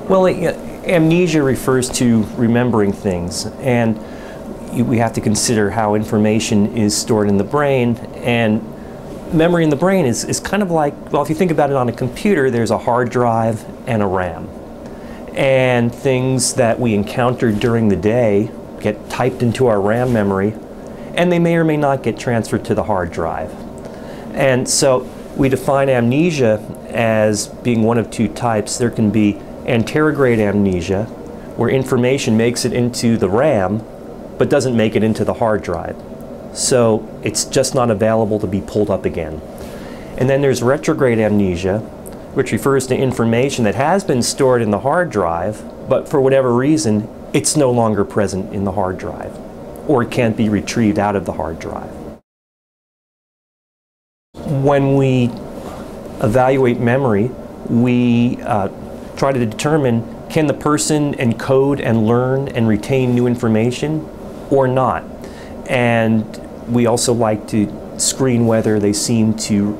Well, amnesia refers to remembering things, and we have to consider how information is stored in the brain. And memory in the brain is kind of like, well, if you think about it on a computer, there's a hard drive and a RAM. And things that we encounter during the day get typed into our RAM memory, and they may or may not get transferred to the hard drive. And so we define amnesia as being one of two types. There can be anterograde amnesia, where information makes it into the RAM, but doesn't make it into the hard drive. So it's just not available to be pulled up again. And then there's retrograde amnesia, which refers to information that has been stored in the hard drive, but for whatever reason, it's no longer present in the hard drive, or it can't be retrieved out of the hard drive. When we evaluate memory, we try to determine, can the person encode and learn and retain new information or not? And we also like to screen whether they seem to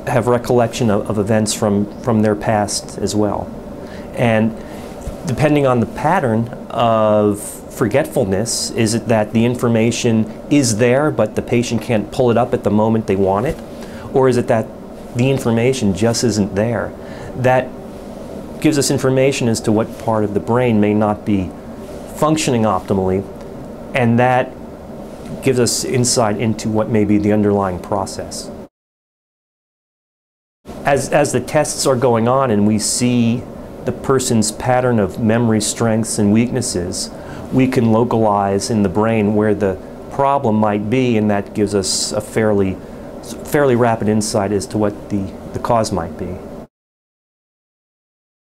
have recollection of events from their past as well. And depending on the pattern of forgetfulness, is it that the information is there but the patient can't pull it up at the moment they want it? Or is it that the information just isn't there? That gives us information as to what part of the brain may not be functioning optimally, and that gives us insight into what may be the underlying process. As the tests are going on and we see the person's pattern of memory strengths and weaknesses, we can localize in the brain where the problem might be, and that gives us a fairly rapid insight as to what the cause might be.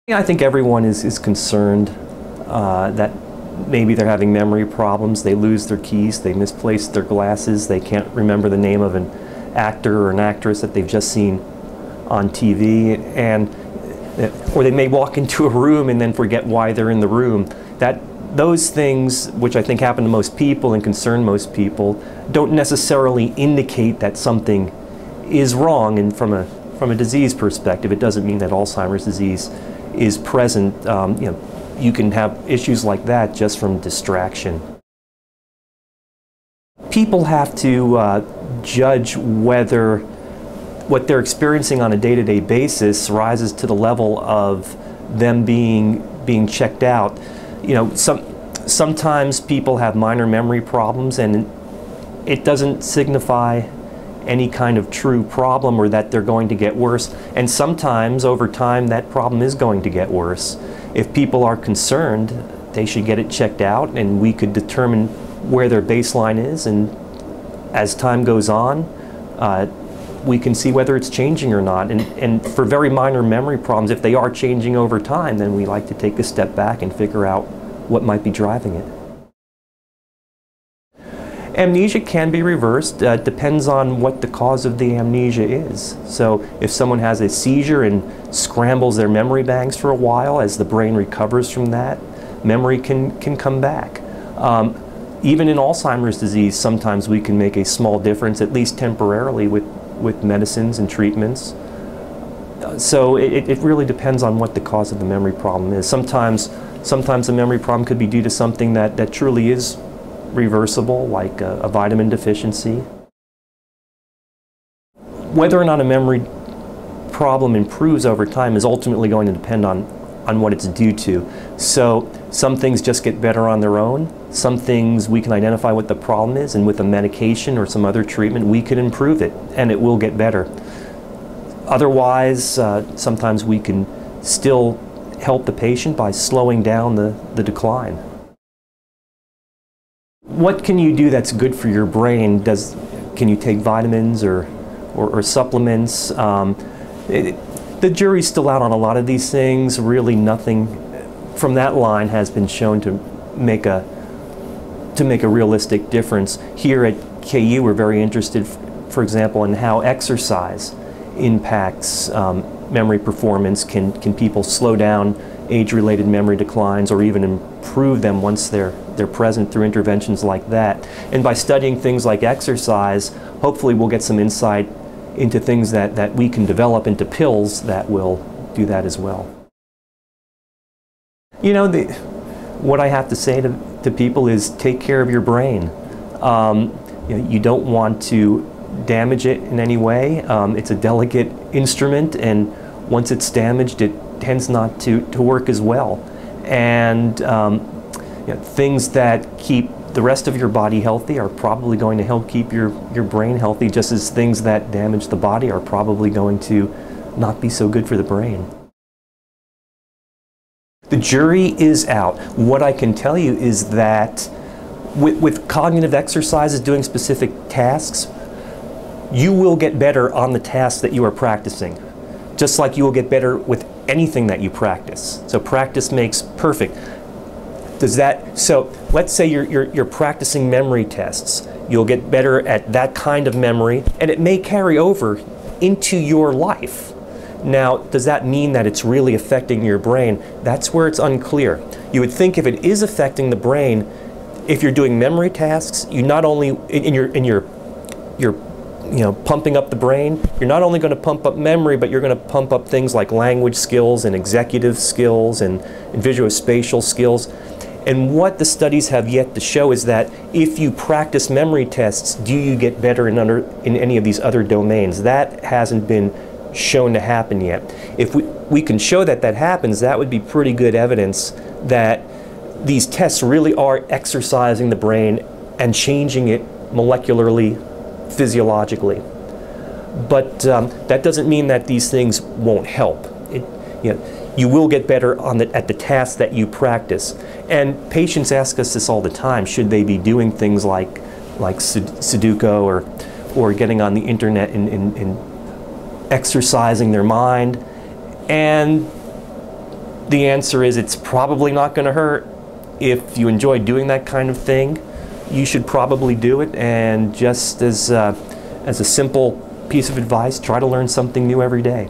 I think everyone is concerned that maybe they're having memory problems, they lose their keys, they misplace their glasses, they can't remember the name of an actor or an actress that they've just seen on TV, or they may walk into a room and then forget why they're in the room. Those things, which I think happen to most people and concern most people, don't necessarily indicate that something is wrong. And from a disease perspective, it doesn't mean that Alzheimer's disease is present. You can have issues like that just from distraction. People have to judge whether what they're experiencing on a day-to-day basis rises to the level of them being checked out. Sometimes people have minor memory problems and it doesn't signify any kind of true problem or that they're going to get worse. And sometimes over time that problem is going to get worse. If people are concerned, they should get it checked out, and we could determine where their baseline is, and as time goes on, we can see whether it's changing or not. And for very minor memory problems, if they are changing over time, then we like to take a step back and figure out what might be driving it. Amnesia can be reversed. It depends on what the cause of the amnesia is. So if someone has a seizure and scrambles their memory banks for a while, as the brain recovers from that, memory can come back. Even in Alzheimer's disease, sometimes we can make a small difference, at least temporarily, with medicines and treatments. So it really depends on what the cause of the memory problem is. Sometimes the memory problem could be due to something that truly is reversible, like a vitamin deficiency. Whether or not a memory problem improves over time is ultimately going to depend on what it's due to. So some things just get better on their own. Some things we can identify what the problem is, and with a medication or some other treatment we can improve it and it will get better. Otherwise, sometimes we can still help the patient by slowing down the decline. What can you do that's good for your brain? Can you take vitamins or supplements? The jury's still out on a lot of these things. Really nothing from that line has been shown to make a realistic difference. Here at KU, we're very interested, for example, in how exercise impacts memory performance. Can people slow down age-related memory declines or even improve them once they're present through interventions like that? And by studying things like exercise, hopefully we'll get some insight into things that we can develop into pills that will do that as well. What I have to say to people is take care of your brain. You don't want to damage it in any way. It's a delicate instrument, and once it's damaged, it tends not to work as well. And things that keep the rest of your body healthy are probably going to help keep your brain healthy, just as things that damage the body are probably going to not be so good for the brain. The jury is out. What I can tell you is that with cognitive exercises, doing specific tasks, you will get better on the tasks that you are practicing, just like you will get better with anything that you practice. So practice makes perfect. So let's say you're practicing memory tests. You'll get better at that kind of memory, and it may carry over into your life. Now, does that mean that it's really affecting your brain? That's where it's unclear. You would think if it is affecting the brain, if you're doing memory tasks, you not only you're pumping up the brain, you're not only going to pump up memory, but you're going to pump up things like language skills and executive skills and visuospatial skills. And what the studies have yet to show is that if you practice memory tests, do you get better in any of these other domains? That hasn't been shown to happen yet. If we can show that happens, that would be pretty good evidence that these tests really are exercising the brain and changing it molecularly, physiologically. But that doesn't mean that these things won't help. You will get better at the tasks that you practice. And patients ask us this all the time: should they be doing things like Sudoku or getting on the internet and exercising their mind? And the answer is it's probably not going to hurt. If you enjoy doing that kind of thing, you should probably do it. And just as a simple piece of advice, try to learn something new every day.